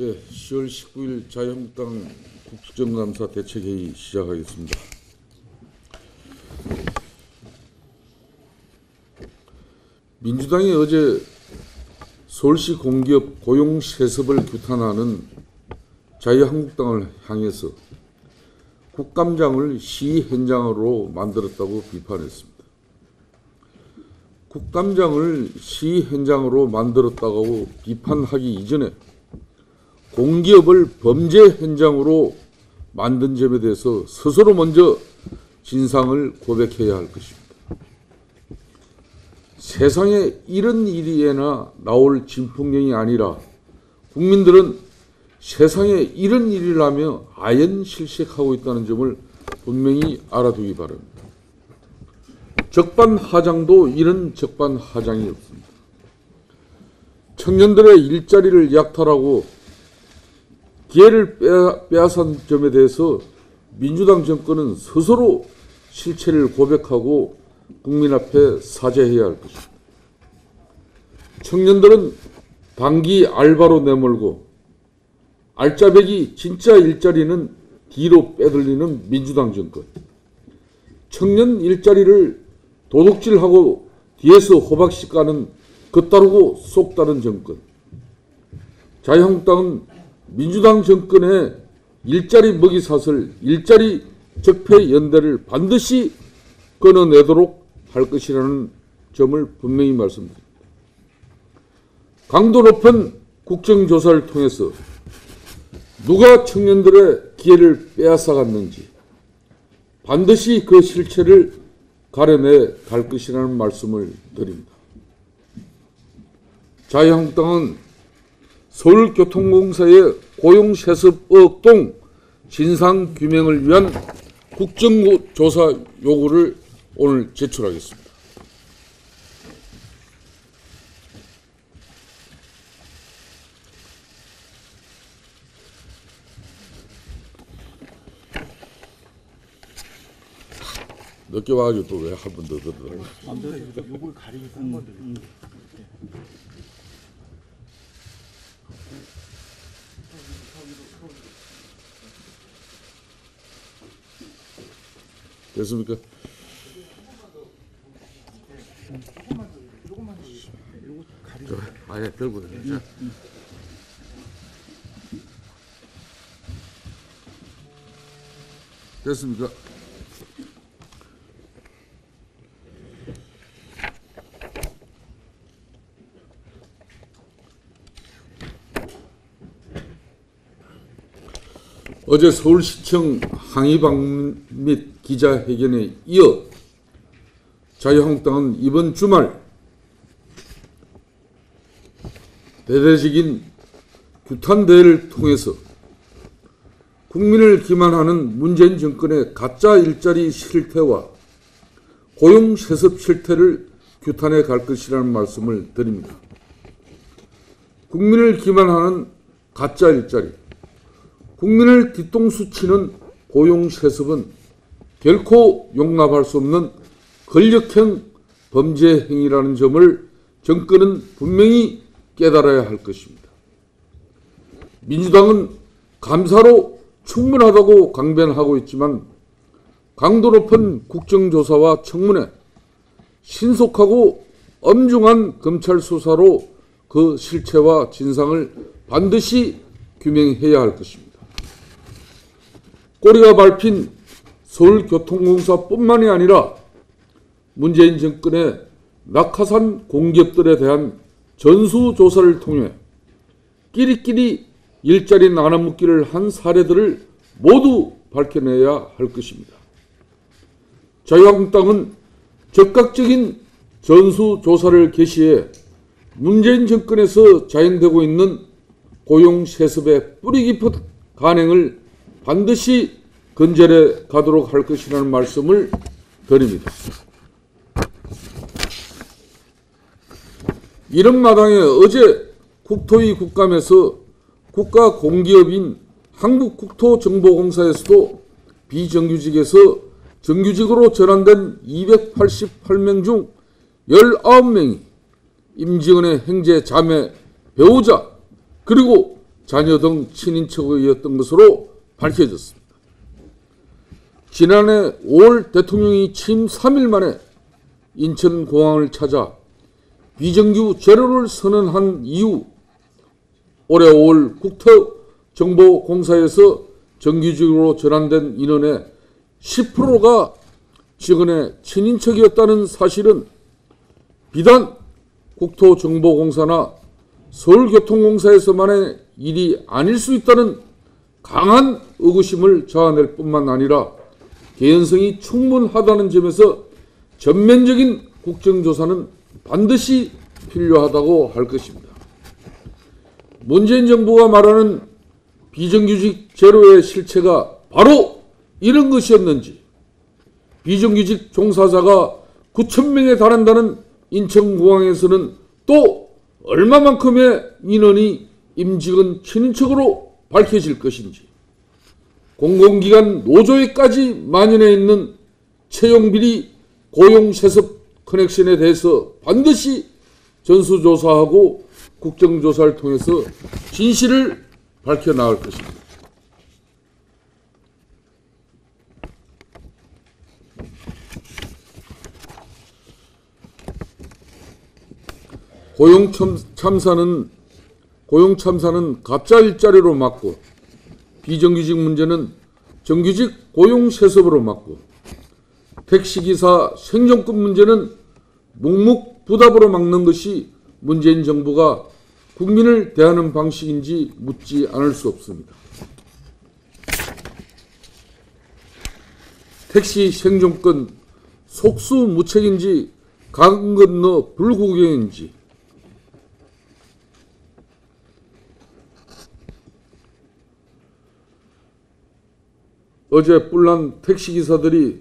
예, 10월 19일 자유한국당 국정감사 대책회의 시작하겠습니다. 민주당이 어제 서울시 공기업 고용 세습을 규탄하는 자유한국당을 향해서 국감장을 시 현장으로 만들었다고 비판했습니다. 국감장을 시 현장으로 만들었다고 비판하기 이전에 공기업을 범죄 현장으로 만든 점에 대해서 스스로 먼저 진상을 고백해야 할 것입니다. 세상에 이런 일이나 나올 진풍경이 아니라 국민들은 세상에 이런 일이라며 아연실색하고 있다는 점을 분명히 알아두기 바랍니다. 적반하장도 이런 적반하장이 없습니다. 청년들의 일자리를 약탈하고 기회를 빼앗은 점에 대해서 민주당 정권은 스스로 실체를 고백하고 국민 앞에 사죄해야 할 것입니다. 청년들은 단기 알바로 내몰고 알짜배기 진짜 일자리는 뒤로 빼돌리는 민주당 정권. 청년 일자리를 도둑질하고 뒤에서 호박씨 까는 겉다르고 속 다른 정권. 자유한국당은 민주당 정권의 일자리 먹이사슬, 일자리 적폐 연대를 반드시 끊어내도록 할 것이라는 점을 분명히 말씀드립니다. 강도 높은 국정조사를 통해서 누가 청년들의 기회를 빼앗아갔는지 반드시 그 실체를 가려내 갈 것이라는 말씀을 드립니다. 자유한국당은 서울교통공사의 고용세습 의혹 등 진상규명을 위한 국정조사 요구를 오늘 제출하겠습니다. 늦게 와가지고 또 왜 한 번 더 그러더라고요. 요걸 가리고 한 건데. 됐습니까? 아예 들고 다니자. 됐습니까? 어제 서울시청 항의 방문 및 기자회견에 이어 자유한국당은 이번 주말 대대적인 규탄대회를 통해서 국민을 기만하는 문재인 정권의 가짜 일자리 실태와 고용 세습 실태를 규탄해 갈 것이라는 말씀을 드립니다. 국민을 기만하는 가짜 일자리, 국민을 뒤통수 치는 고용 세습은 결코 용납할 수 없는 권력형 범죄 행위라는 점을 정권은 분명히 깨달아야 할 것입니다. 민주당은 감사로 충분하다고 강변하고 있지만 강도 높은 국정조사와 청문회, 신속하고 엄중한 검찰 수사로 그 실체와 진상을 반드시 규명해야 할 것입니다. 꼬리가 밟힌 서울교통공사뿐만이 아니라 문재인 정권의 낙하산 공기업들에 대한 전수조사를 통해 끼리끼리 일자리 나눠먹기를 한 사례들을 모두 밝혀내야 할 것입니다. 자유한국당은 적극적인 전수조사를 개시해 문재인 정권에서 자행되고 있는 고용세습의 뿌리 깊은 간행을 반드시 근절해 가도록 할 것이라는 말씀을 드립니다. 이런 마당에 어제 국토위 국감에서 국가공기업인 한국국토정보공사에서도 비정규직에서 정규직으로 전환된 288명 중 19명이 임직원의 형제, 자매, 배우자 그리고 자녀 등 친인척이었던 것으로 밝혀졌습니다. 지난해 5월 대통령이 취임 3일 만에 인천공항을 찾아 비정규 제로를 선언한 이후 올해 5월 국토정보공사에서 정규직으로 전환된 인원의 10%가 직원의 친인척이었다는 사실은 비단 국토정보공사나 서울교통공사에서만의 일이 아닐 수 있다는 강한 의구심을 자아낼 뿐만 아니라 개연성이 충분하다는 점에서 전면적인 국정조사는 반드시 필요하다고 할 것입니다. 문재인 정부가 말하는 비정규직 제로의 실체가 바로 이런 것이었는지, 비정규직 종사자가 9,000명에 달한다는 인천공항에서는 또 얼마만큼의 인원이 임직원 친인척으로 밝혀질 것인지, 공공기관 노조에까지 만연해 있는 채용비리 고용세습 커넥션에 대해서 반드시 전수조사하고 국정조사를 통해서 진실을 밝혀나갈 것입니다. 고용참사는 가짜 일자리로 막고, 비정규직 문제는 정규직 고용세습으로 막고, 택시기사 생존급 문제는 묵묵부답으로 막는 것이 문재인 정부가 국민을 대하는 방식인지 묻지 않을 수 없습니다. 택시 생존권 속수무책인지 강 건너 불구경인지, 어제 뿔난 택시기사들이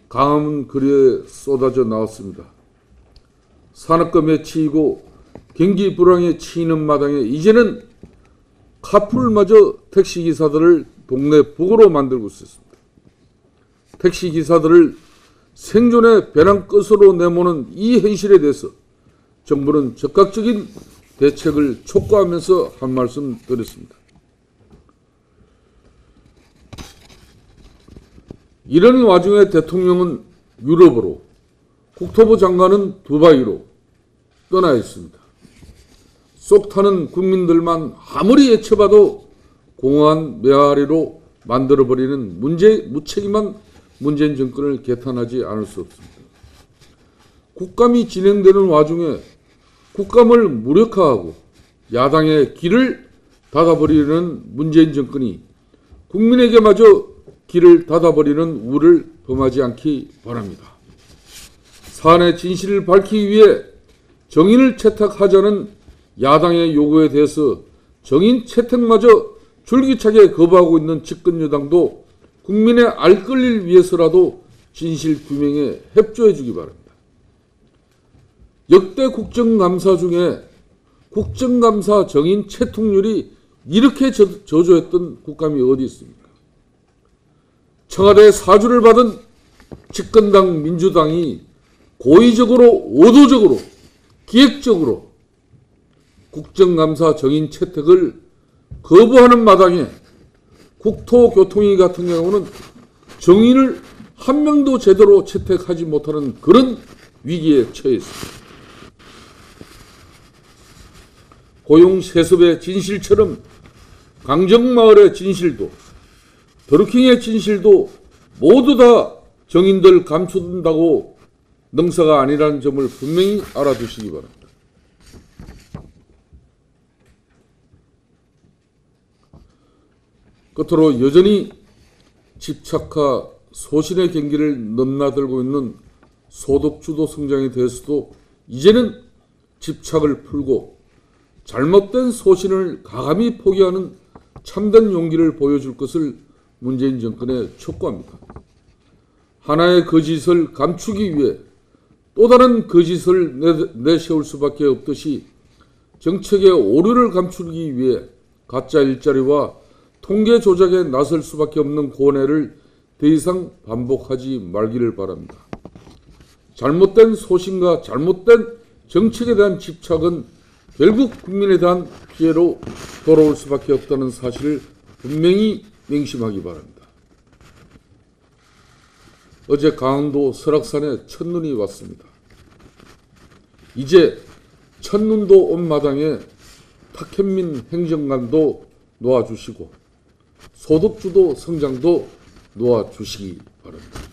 강화문 거리에 쏟아져 나왔습니다. 산업금에 치이고 경기 불황에 치이는 마당에 이제는 카풀마저 택시기사들을 동네 북으로 만들고 있습니다. 택시기사들을 생존의 벼랑 끝으로 내모는 이 현실에 대해서 정부는 적극적인 대책을 촉구하면서 한 말씀 드렸습니다. 이런 와중에 대통령은 유럽으로, 국토부 장관은 두바이로 떠나 있습니다. 속 타는 국민들만 아무리 애쳐봐도 공허한 메아리로 만들어버리는 무책임한 문재인 정권을 개탄하지 않을 수 없습니다. 국감이 진행되는 와중에 국감을 무력화하고 야당의 길을 닫아버리는 문재인 정권이 국민에게마저 길을 닫아버리는 우를 범하지 않기 바랍니다. 사안의 진실을 밝히기 위해 정인을 채택하자는 야당의 요구에 대해서 정인 채택마저 줄기차게 거부하고 있는 집권 여당도 국민의 알 권리를 위해서라도 진실 규명에 협조해 주기 바랍니다. 역대 국정감사 중에 국정감사 정인 채택률이 이렇게 저조했던 국감이 어디 있습니까? 청와대 사주를 받은 집권당 민주당이 고의적으로, 의도적으로, 기획적으로 국정감사 정인 채택을 거부하는 마당에 국토교통위 같은 경우는 정인을 한 명도 제대로 채택하지 못하는 그런 위기에 처해 있습니다. 고용세습의 진실처럼 강정마을의 진실도, 더루킹의 진실도 모두 다 정인들 감춘다고 능사가 아니라는 점을 분명히 알아두시기 바랍니다. 끝으로 여전히 집착화 소신의 경기를 넘나들고 있는 소득주도 성장에 대해서도 이제는 집착을 풀고 잘못된 소신을 가감히 포기하는 참된 용기를 보여줄 것을 문재인 정권에 촉구합니다. 하나의 거짓을 감추기 위해 또 다른 거짓을 내세울 수밖에 없듯이 정책의 오류를 감추기 위해 가짜 일자리와 통계 조작에 나설 수밖에 없는 고뇌를 더 이상 반복하지 말기를 바랍니다. 잘못된 소신과 잘못된 정책에 대한 집착은 결국 국민에 대한 피해로 돌아올 수밖에 없다는 사실을 분명히 명심하기 바랍니다. 어제 강원도 설악산에 첫눈이 왔습니다. 이제 첫눈도 온 마당에 탁현민 행정관도 놓아주시고 소득주도 성장도 놓아주시기 바랍니다.